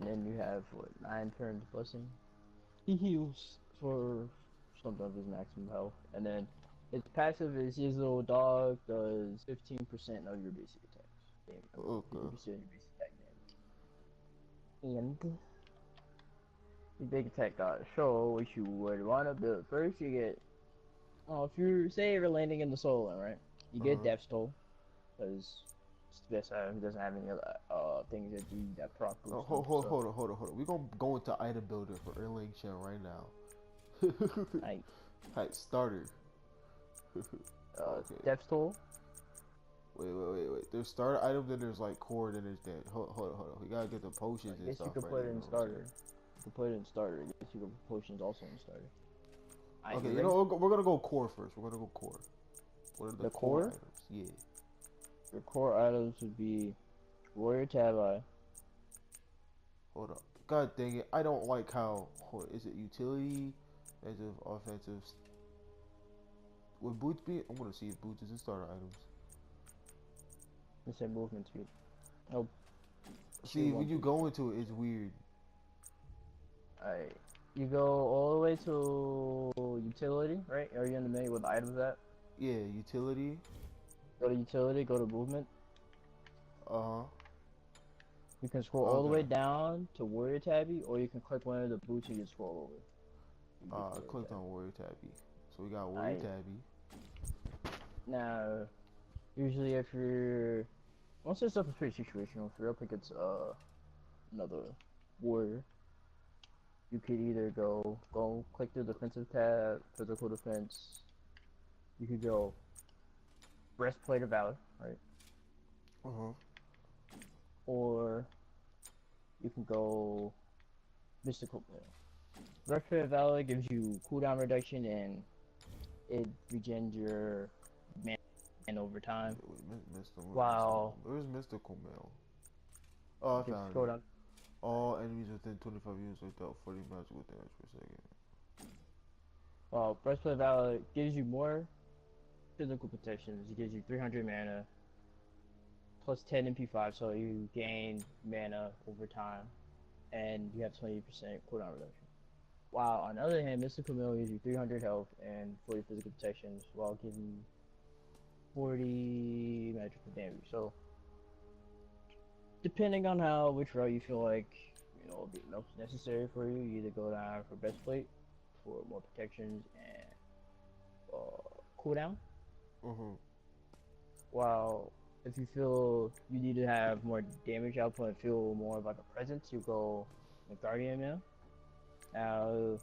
and then you have what 9 turns blessing. He heals for sometimes his maximum health, and then his passive is his little dog does 15% of your basic attacks. Okay. 50% of your basic attack damage. And the big attack got show what you would want to build. First, you get if you say you're landing in the soul, right? You get Uh-huh. Death's Toll because it's the best item. He doesn't have any other things that do that proc Oh, boost him. So hold on. We're gonna go into item builder for Erlang Shen right now. I Height starter. Okay. Death's Toll. Wait. There's starter items, then there's like core, then there's that. Hold on. We gotta get the I potions and guess you stuff could right. put it You in know what I'm starter. You could put it in starter. I guess you could put potions also in starter. saying? You Okay, you ready? know we're gonna go core first. We're gonna go core. What are the The core core. items? Yeah. Your core items would be Warrior Tabi. Hold up. God dang it. I don't like how. Is it utility? Defensive, offensive. Would boots be? I'm gonna see if boots is in starter items. It said movement speed. Oh, See, shield one when you boost. go into it, it's weird. Alright. You go all the way to utility, right? Are you in the menu with the items at? Yeah, utility. Go to utility, go to movement. Uh You can scroll huh. all the way Okay. down to Warrior Tabby, or you can click one of the boots and you scroll over. You get to I Warrior clicked Tabby. on warrior tabby. So we got warrior Alright. tabby. Now, usually if you're... Most of the stuff is pretty situational. If you're up against another warrior, you could either go click the defensive tab, physical defense. You could go breastplate of valor, right? Uh huh. Or you can go mystical. Breastplate of valor gives you cooldown reduction and it regens your mana over time. Wait, mystical. While Where's mystical mail? Oh, I you can found scroll it. down, All enemies within 25 units without 40 magical damage per second. while breastplate of valor gives you more physical protections. It gives you 300 mana plus 10 MP5, so you gain mana over time, and you have 20% cooldown reduction. While on the other hand, Mystical Mill gives you 300 health and 40 physical protections while giving 40 magical damage. So depending on which route you feel like will be most necessary for you, you either go down for breastplate for more protections and cooldown. Uh huh. While if you feel you need to have more damage output and feel more of like a presence, you go with Guardian Mill. Now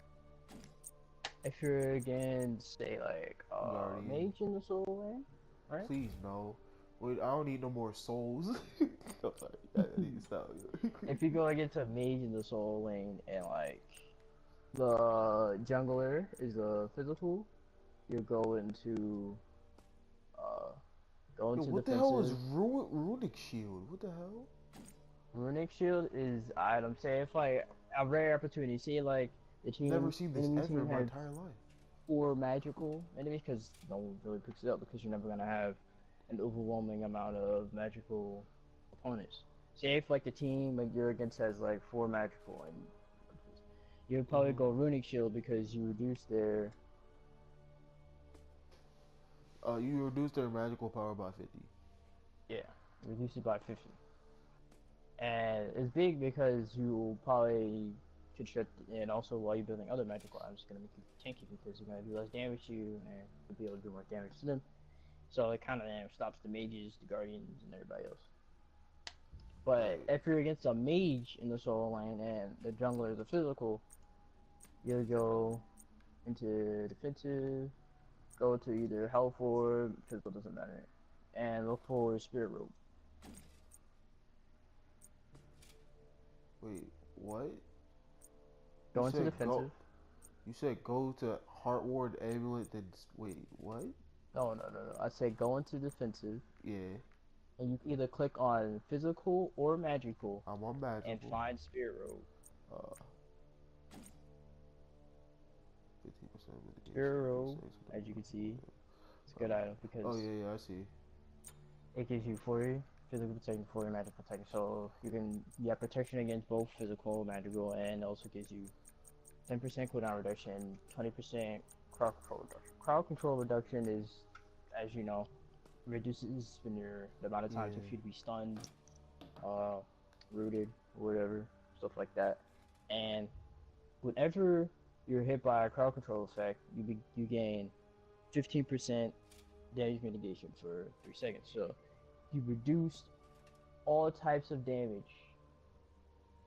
if you're against say like Guardian. mage in the soul lane, right? Please no. Wait, I don't need no more souls. I'm sorry. I need to stop. If you go against a mage in the soul lane and like the jungler is a physical, you uh go Yo, into what the hell is defensive. runic shield? What the hell? Runic shield is item. Say if like a rare opportunity. See like the Never seen this enemy ever team in my has entire life. 4 magical enemies because no one really picks it up because you're never gonna have an overwhelming amount of magical opponents. Say if like the team like you're against has like 4 magical and you would probably Mm-hmm. go runic shield because you reduce their You reduce their magical power by 50. yeah reduce it by 50. And it's big because you probably construct, and also while you're building other magical items, it's gonna make you tanky because you're gonna do less damage to you, and you'll be able to do more damage to them. So it kind of stops the mages, the guardians, and everybody else. But Alright. if you're against a mage in the solo lane and the jungler is a physical, you'll go into defensive, go to either health or physical, doesn't matter, and look for spirit rope. Wait, what? You Go into said go. defensive. You said go to Heart Ward Amulet. Then wait, what? No. I say go into defensive Yeah, and you can either click on physical or magical I'm on and magical. find spirit robe. Uh, 15% Spirit mitigation. robe, as you can see, it's a good item Oh because yeah, I see. it gives you 40. physical protection for your magical protection. So you have protection against both physical, magical, and also gives you 10% cooldown reduction, 20% crowd control reduction. Crowd control reduction is, as you know, reduces the amount of times if you'd be stunned, rooted, whatever, stuff like that. And whenever you're hit by a crowd control effect, you gain 15% damage mitigation for 3 seconds. So you reduce all types of damage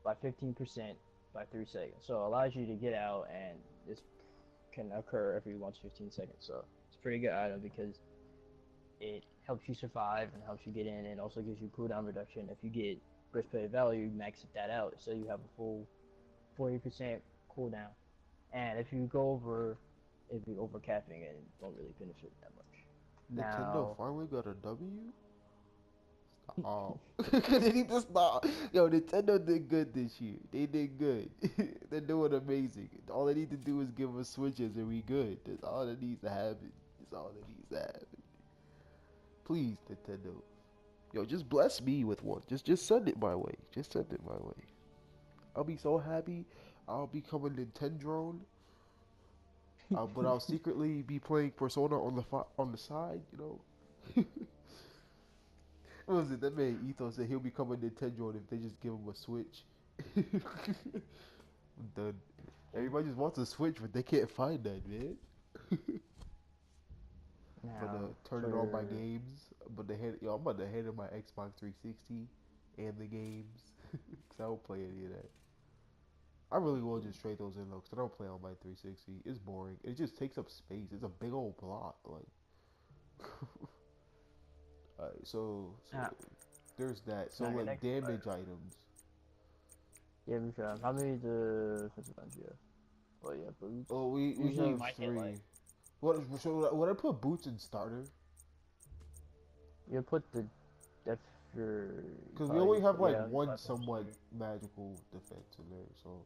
by 15% by 3 seconds. So it allows you to get out, and this can occur every once 15 seconds. So it's a pretty good item because it helps you survive and helps you get in, and also gives you cooldown reduction. If you get breastplate value, you max that out, so you have a full 40% cooldown. And if you over capping it, it don't really benefit that much. Nintendo Now, finally got a W? Oh. They need to stop. Yo, Nintendo did good this year. They did good. They're doing amazing. All they need to do is give us Switches and we good. That's all that needs to happen. That's all that needs to happen. Please, Nintendo. Yo, just bless me with one. Just send it my way. Just send it my way. I'll be so happy. I'll become a Nintendrone. But I'll secretly be playing Persona on the side, you know. What was it? That man Ethos said he'll become a Nintendo if they just give him a Switch. I'm done. Everybody just wants a Switch, but they can't find that, man. For now the turning on my games, but I'm about to hand in my Xbox 360 and the games, cause I don't play any of that. I really will just trade those in though, cause I don't play on my 360. It's boring. It just takes up space. It's a big old block, like. Alright, so there's that. So like damage items. Yeah, we should have. How many the defensive items you have? Well, yeah, boots. Oh, we Usually have might hit, 3. like, Would I put boots in starter? you put the def your. Because we only have like yeah, one somewhat magical defense in there, so.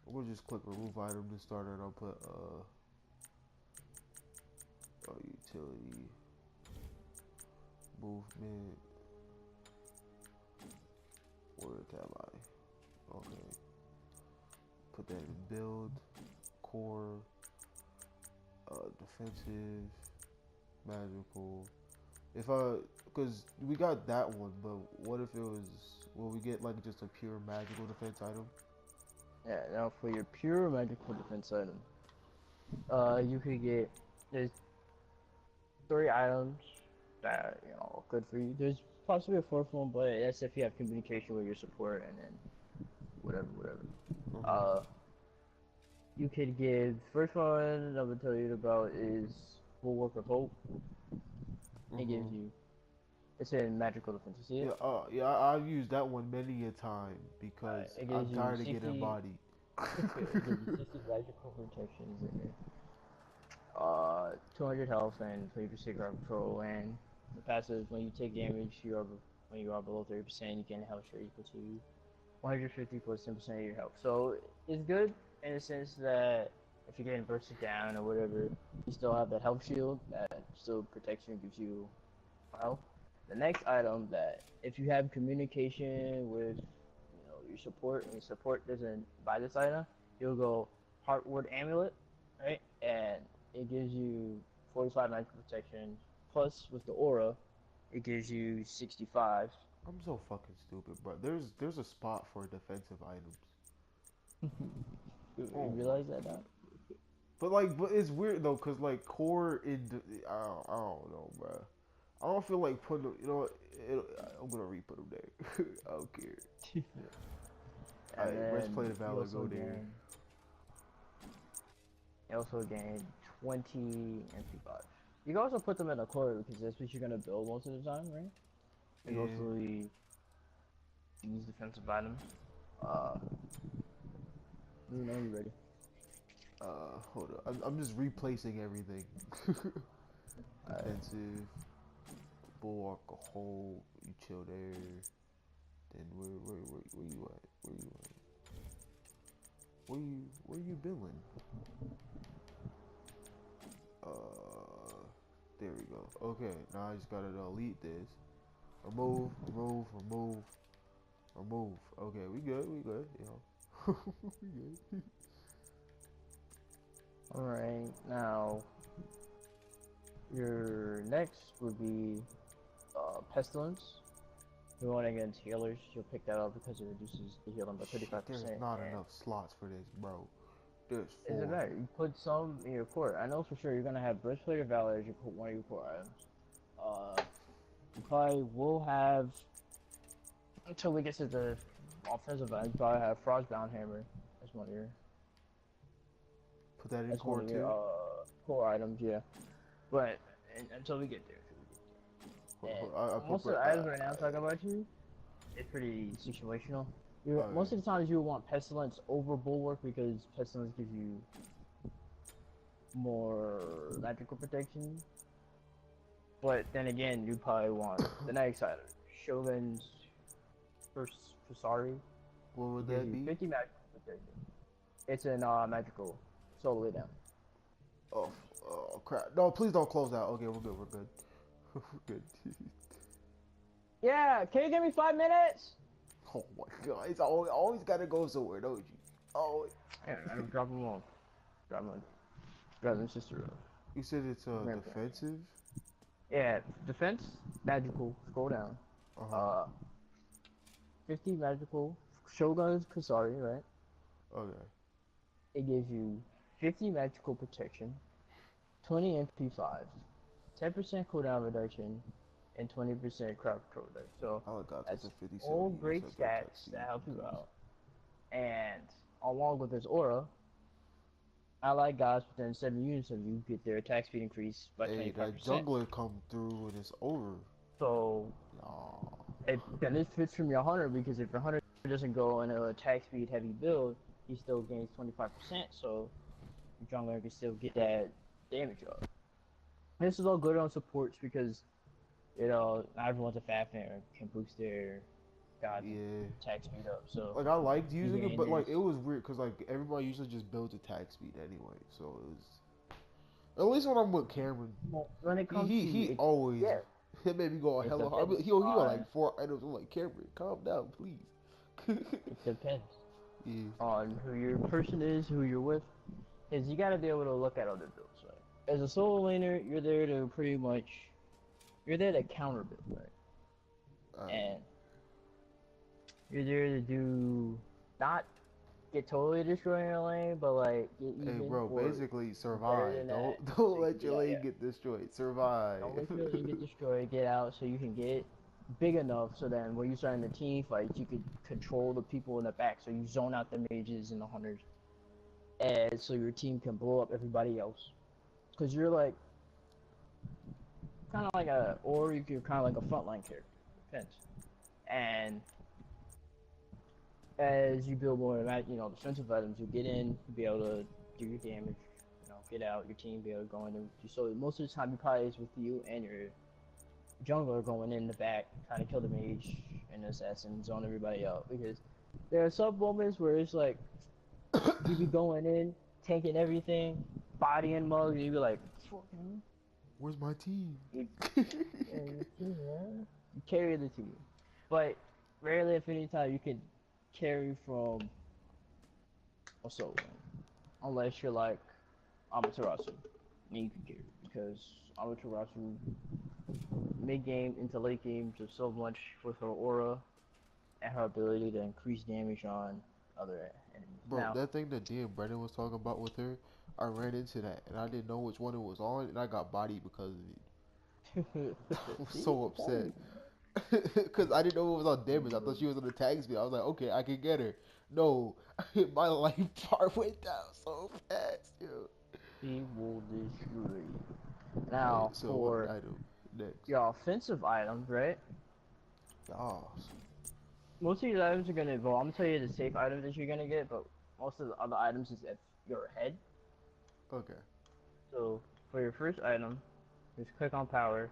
We'll just click remove item to starter, and I'll put utility, movement. Where am I? Okay. Put that in build, core, defensive, magical. Cause we got that one, but what if it was, will we get like just a pure magical defense item? Yeah, now for your pure magical defense item, you could get, there's 3 items that, you know, are good for you. There's possibly a 4th one, but that's if you have communication with your support, and then whatever. You could give, first one I'm gonna tell you about is Bulwark of Hope. It gives you, it's in magical defense. You see it? Yeah, I've used that one many a time because I'm tired of getting bodied. It gives you 60 magical protections in it. 200 health and 30% crowd control, and the passive, when you take damage, when you are below 30%, you gain a health share equal to 150 plus 10% of your health. So it's good in the sense that if you're getting bursted down or whatever, you still have that health shield that still protects you and gives you health. The next item, that if you have communication with, you know, your support, and your support doesn't buy this item, you'll go Heartward Amulet, right? And it gives you 45 magical protection, plus with the aura, it gives you 65. I'm so fucking stupid, bro. There's a spot for defensive items. You realize that now? But it's weird though, cause like core I don't know, bro. I don't feel like putting them, you know what, I'm gonna re-put them there. I don't care. Alright, breastplate of valor, go there. You also gain 20 MP5. You can also put them in a core because that's what you're gonna build most of the time, right? You also use defensive items. You know you're ready. Hold on. I'm just replacing everything. Defensive, bulwark, a hole. You chill there. Then where you at? Where you billing? There we go. Okay, now I just gotta delete this. Remove, remove, remove, remove. Okay, we good, yo. We good. Alright, now your next would be Pestilence. If you want against healers, you'll pick that up because it reduces the healing by 35%. There's not enough slots for this, bro. There's It doesn't 4. matter. You put some in your core. I know for sure you're gonna have Breastplate of Valor as one of your core items. You probably will have, until we get to the offensive end, you probably have Frostbound Hammer as one of your Put that in core too. Core items, yeah. But until we get there. Most of the items right now talking about you, it's pretty situational. Most of the times you will want Pestilence over Bulwark because Pestilence gives you more magical protection. But then again, you probably want the next item, Shogun's Fusari. What would that be? 50 magical protection. It's in magical, it's all the way down. Oh crap! No, please don't close out. Okay, we're good. We're good. We're good. Yeah, can you give me 5 minutes? Oh my god, it's always gotta go somewhere, don't you? Oh. Yeah, I'm dropping them off. Drop them sister off. You said it's defensive? Yeah, defense, magical, scroll down. 50 magical, Shogun's Kasari, right? Okay. It gives you 50 magical protection, 20 MP5, 10% cooldown reduction, and 20% crowd control reduction. So that's all great stats that help you out. And along with this aura, allied guys within 7 units of you get their attack speed increased by 25%. Hey, that jungler come through and it's over. So, then it fits from your hunter because if your hunter doesn't go in an attack speed heavy build, he still gains 25%. So, your jungler can still get that damage up. This is all good on supports because, you know, not everyone's a fat fan can boost their attack speed up. So like I liked using it, but like it was weird because like everybody usually just builds attack speed anyway. So it was at least when I'm with Cameron. Well, when it comes he always he made me go hella hard. He got like 4 items. I'm like, Cameron, calm down, please. It depends on who your person is, who you're with. Is you gotta be able to look at other builds. Right? As a solo laner, you're there to counter build, right? And you're there to do not get totally destroying your lane, but like get even. Hey bro, basically survive. Don't let your lane get destroyed. Survive. Don't let your lane get destroyed. Get out so you can get big enough so then when you start in the team fights, you can control the people in the back. So you zone out the mages and the hunters, and so your team can blow up everybody else. Cause you're like kind of like you're kind of like a frontline character. Depends. And as you build more, defensive items, you get in, you be able to do your damage, get out, your team be able to go in. So most of the time, you probably is with you and your jungler going in the back, trying to kill the mage and the assassin, zone everybody out. Because there are some moments where it's like, you be going in, tanking everything, bodying mugs, and you be like, fucking. Where's my team? You carry the team. But rarely, if any time, you can carry from a solo lane. Unless you're like Amaterasu. Then you can carry. Because Amaterasu, mid-game into late game, does so much with her aura and her ability to increase damage on other enemies. Bro, now, that thing that D and Brennan was talking about with her, I ran into that, and I didn't know which one it was on, and I got bodied because of it. I was so upset. Because I didn't know it was on damage. I thought she was on attack speed. I was like, okay, I can get her. No, my life bar went down so fast, yo. He will destroy you. Now, so for item next. Your offensive items, right? Oh. Most of these items are going to evolve. I'm going to tell you the safe items that you're going to get, but most of the other items is at your head. Okay. So, for your first item, just click on power.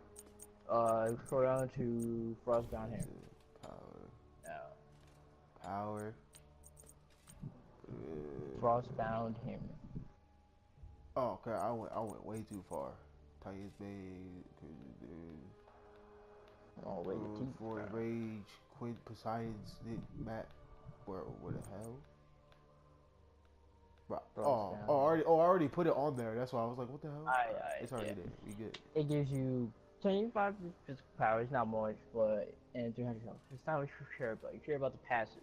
Scroll down to Frostbound Hammer. Power. Now. Power. Frostbound Hammer. Oh, okay. I went way too far. Titan's Bane. Oh wait, your teeth. For Rage, Quinn Poseidon's Matt. Where the hell? Bro, I already put it on there. That's why I was like, what the hell? It's already there. We good. It gives you 25 physical power. It's not much, but and 300 health. It's not what you care about. You care about the passive.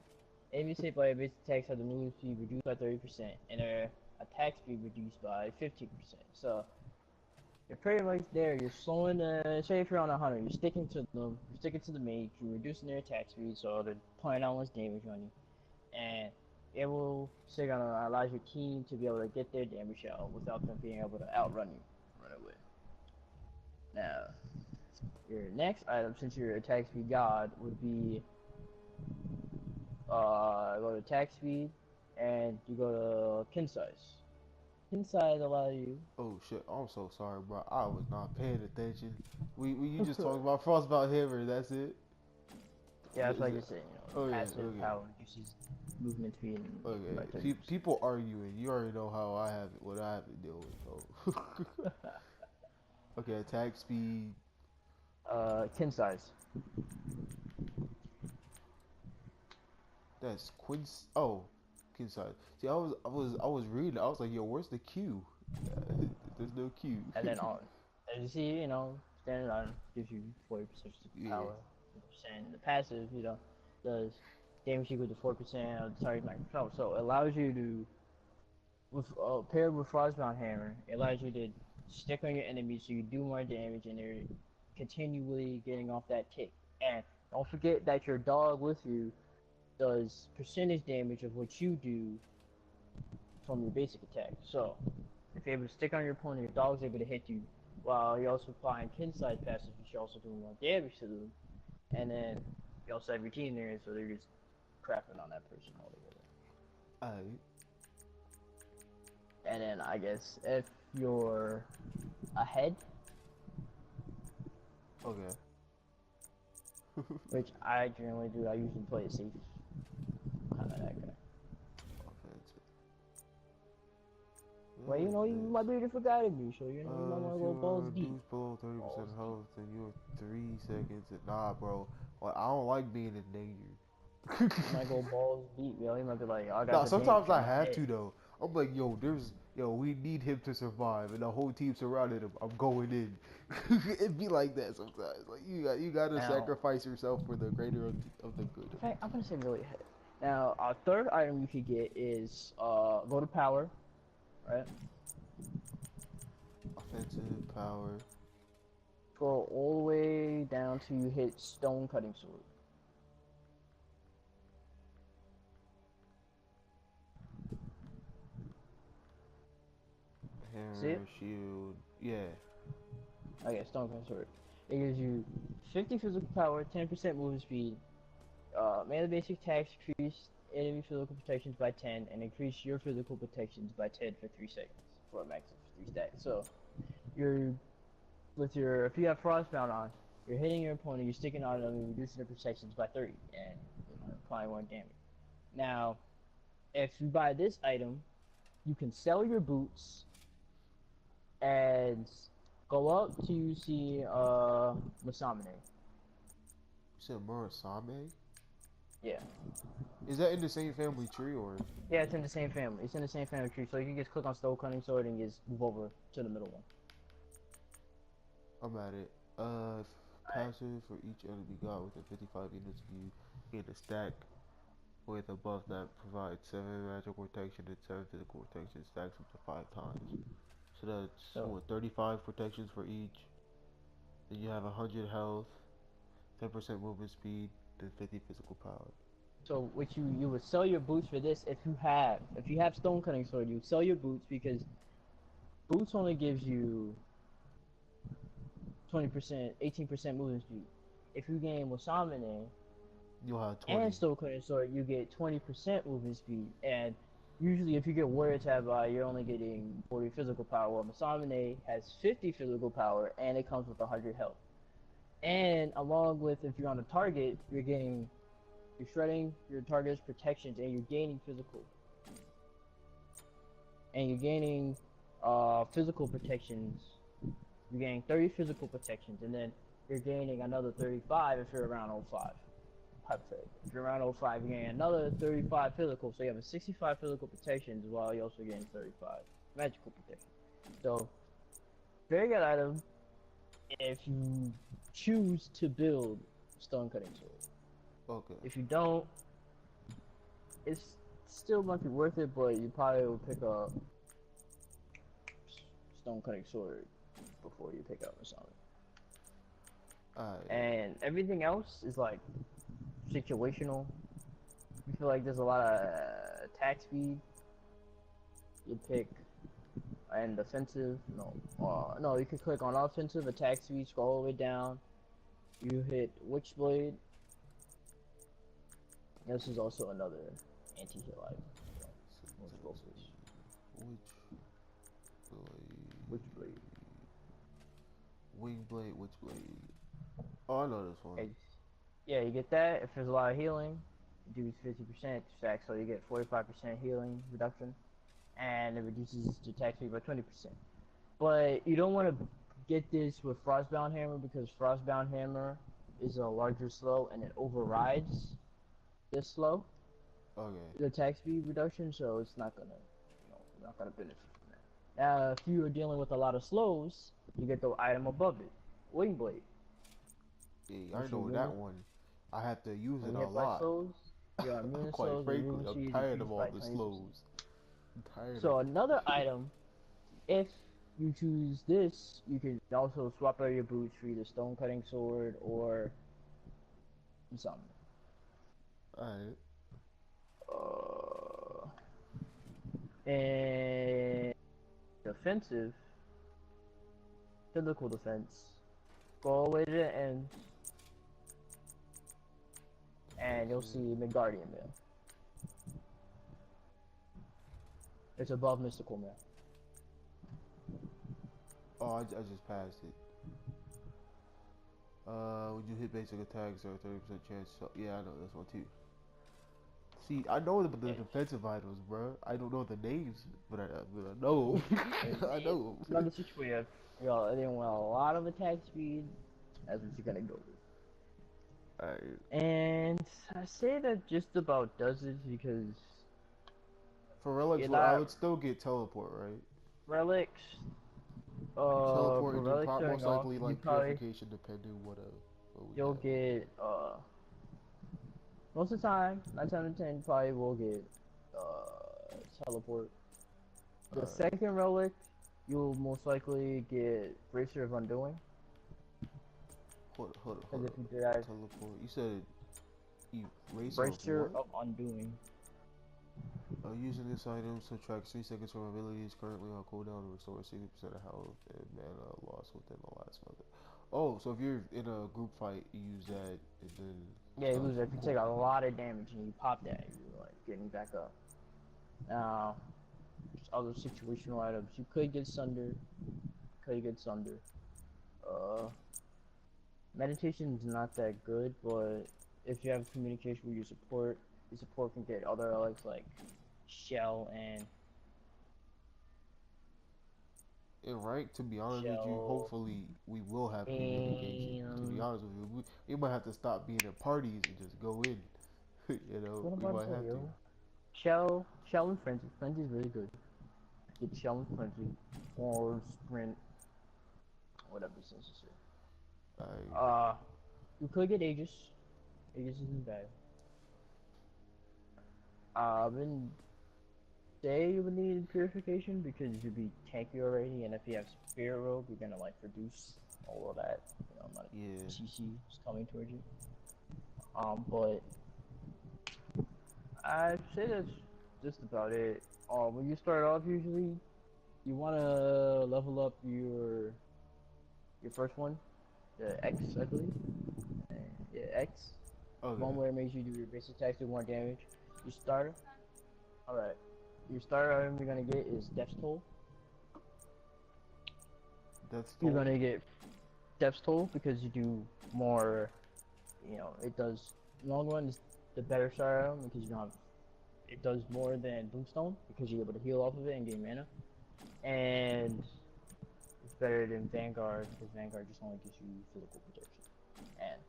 Enemies hit by basic attacks have the movement speed reduced by 30%, and their attack speed reduced by 15%. So you're pretty much there. You're slowing the. Say if you're on a hunter, you're sticking to them. You're sticking to the mage. You're reducing their attack speed, so they're putting out less damage on you, and it will allow your team to be able to get their damage out without them being able to outrun you, run away. Now, your next item, since you're attack speed god, would be go to attack speed, and you go to kin size. Kin size allow you. Oh shit! I'm so sorry, bro. I was not paying attention. You just talking about Frostbound Hammer. That's it. Yeah, that's like you said. You know, passive power reduces movement speed. Okay. People arguing. You already know how I have it. What I have to deal with. So. Okay. Attack speed. Kin size. That's Quince. Oh, Kin size. See, I was reading. I was like, yo, where's the Q? There's no Q. And then as you see, you know, standard item gives you 40% power. And the passive, you know, does damage equal to 4% of the target control. So it allows you to, with paired with Frostbound Hammer, it allows you to stick on your enemies so you do more damage and they're continually getting off that tick. And don't forget that your dog with you does percentage damage of what you do from your basic attack. So if you're able to stick on your opponent, your dog's able to hit you while you're also applying kin size passive, you're also doing more damage to them. And then you also have your team there, so they're just crapping on that person altogether. Alright. And then I guess if you're ahead, okay. which I generally do, I usually play it safe. Kind of that guy. Well, you know, you might be able to forget me, so you know, you might want to go balls deep. Below 30% health, then you're 3 seconds. Nah, bro. Well, I don't like being in danger. You might go balls deep, yo. You might be like, I got. Nah, sometimes I have to though. I'm like, we need him to survive, and the whole team surrounded him. I'm going in. It be like that sometimes. Like you gotta sacrifice yourself for the greater of the good. In fact, I'm gonna say really ahead. Now, our third item you could get is go to power. Right. Offensive power. Go all the way down to you hit stone cutting sword. Hammer, shield, yeah. Okay, stone cutting sword. It gives you 50 physical power, 10% movement speed, melee basic attacks, increase enemy physical protections by 10, and increase your physical protections by 10 for 3 seconds, for a max of 3 stacks. So, if you have Frostbound on, you're hitting your opponent, you're sticking on them, and reducing their protections by 30, and applying 1 damage. Now, if you buy this item, you can sell your boots, and go up to you see, Masamune. You said Murasame? Yeah. Is that in the same family tree or? Yeah, it's in the same family. It's in the same family tree, so you can just click on Stone Cutting Sword and just move over to the middle one. I'm at it. Passive for each enemy god within 55 units of you. Get a stack with a buff that provides 7 magical protection and 7 physical protection. Stacks up to 5 times. So that's 35 protections for each. Then you have 100 health, 10% movement speed, and 50 physical power. So what you would sell your boots for this if you have Stone Cutting Sword, you sell your boots because boots only gives you 20%, 18% movement speed. If you gain Wasamine you'll have 20. and Stone Cutting Sword, you get 20% movement speed. And usually if you get Warrior Tab, you're only getting 40 physical power, while Masamune has 50 physical power and it comes with 100 health. And along with, if you're on a target, you're shredding your target's protections and you're gaining physical. And you're gaining physical protections You gain 30 physical protections, and then you're gaining another 35 if you're around 05. Hypothetically. If you're around 05, you gain another 35 physical, so you have a 65 physical protections while you also gain 35 magical protection. So, very good item if you choose to build stone cutting sword. Okay. If you don't, it's still might be worth it, but you probably will pick up stone cutting sword before you pick up a summon. And everything else is like situational. You feel like there's a lot of attack speed, you pick, and offensive. No, you can click on offensive, attack speed, scroll all the way down. You hit Witchblade. This is also another anti-heal item. Witchblade. Wingblade, Witchblade. Oh, I know this one. Okay. Yeah, you get that. If there's a lot of healing, you do 50% stack, so you get 45% healing reduction, and it reduces the attack speed by 20%. But you don't want to get this with Frostbound Hammer because Frostbound Hammer is a larger slow and it overrides this slow. Okay. The attack speed reduction, so it's not gonna, not gonna benefit from that. Now, if you are dealing with a lot of slows, you get the item above it, Wingblade. Yeah, I know that one. I have to use it a lot. Slows, you're immune Quite slows, frankly, I'm tired of all the 20%. slows. I'm tired. So another item, if you choose this, you can also swap out your boots for either stone cutting sword or something. Alright. And defensive, physical defense, go all the way to the end, and you'll see Midgardian Mail. It's above Mystical Mail. Oh, I just passed it. Would you hit basic attacks or 30% chance? So, yeah, I know this one too. See, I know the defensive items, bro. I don't know the names, but I know. I know. It's another situation. You want a lot of attack speed. That's what you're gonna go with. Alright. And I say that just about does it because for relics, well, I would still get teleport, right? Relics. Teleport for and relics most likely like probably, purification, depending what you'll have. get most of the time, 9 times out of 10, you probably will get teleport. The second relic, you'll most likely get Bracer of Undoing. Hold If you do that, teleport. You said Bracer of Undoing. Using this item subtracts 3 seconds from abilities currently on cooldown to restore 60% of health and mana lost within the last month. Oh, so if you're in a group fight, you use that and then. Yeah, you lose it. If you take a lot of damage and you pop that, you're like getting back up. Now, there's other situational items. You could get Sunder. Meditation is not that good, but if you have communication with your support can get other relics like Shell and. Right, to be honest with you, hopefully we will have communication. To be honest with you, we might have to stop being in parties and just go in. You know, we might have to. Shell and Frenzy. Frenzy is really good. Get Shell and Frenzy or Sprint, whatever it's necessary. You could get Aegis. Aegis isn't bad. Then say you would need purification because you'd be tanky already, and if you have Spirit Robe, you're gonna like reduce all of that. Like CC is coming towards you. But I'd say that's just about it. When you start off, usually you wanna level up your first one, the X, I believe. Yeah, X. Okay. One where it makes you do your basic attacks do more damage. Your starter. Alright. Your starter item you're gonna get is Death's Toll. You're gonna get Death's Toll because you do more, it does, long run is the better starter item because it does more than Boomstone because you're able to heal off of it and gain mana. And better than Vanguard because Vanguard just only gives you physical protection. And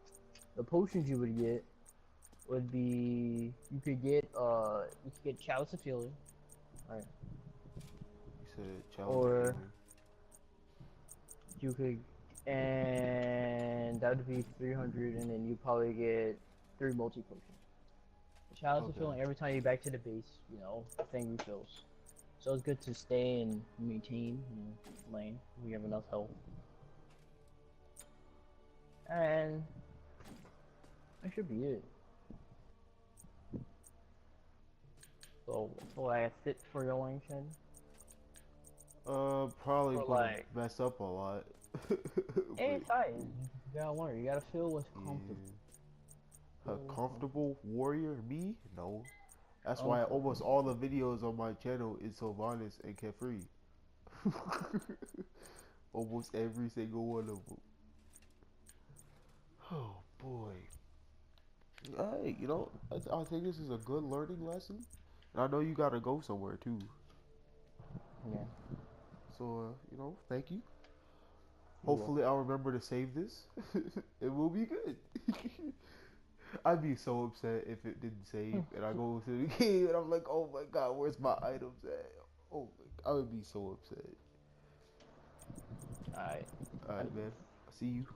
the potions you would get would be you could get Chalice of Healing, right? You said challenge Or healing. you could, and that would be 300, and then you probably get 3 multi potions. Chalice of Okay. Healing every time you back to the base, you know, the thing refills. So it's good to stay and maintain, you know, lane. We have enough health. And that should be it. So I fit for your lane, Shen. Probably Or gonna like, mess up a lot. hey, But it's fine. You gotta learn. You gotta feel what's comfortable. yeah. A comfortable warrior? Me? No. That's why Comfortable. almost all the videos on my channel is Sylvanas and Kefri. Almost every single one of them. Oh boy. Hey, you know, I think this is a good learning lesson. And I know you gotta go somewhere too. Yeah. So, you know, thank you. You're Hopefully, welcome. I'll remember to save this. It will be good. I'd be so upset if it didn't save and I go to the game and I'm like, oh my god, where's my items at? Oh my, I would be so upset. Alright. Alright, man. I'll see you.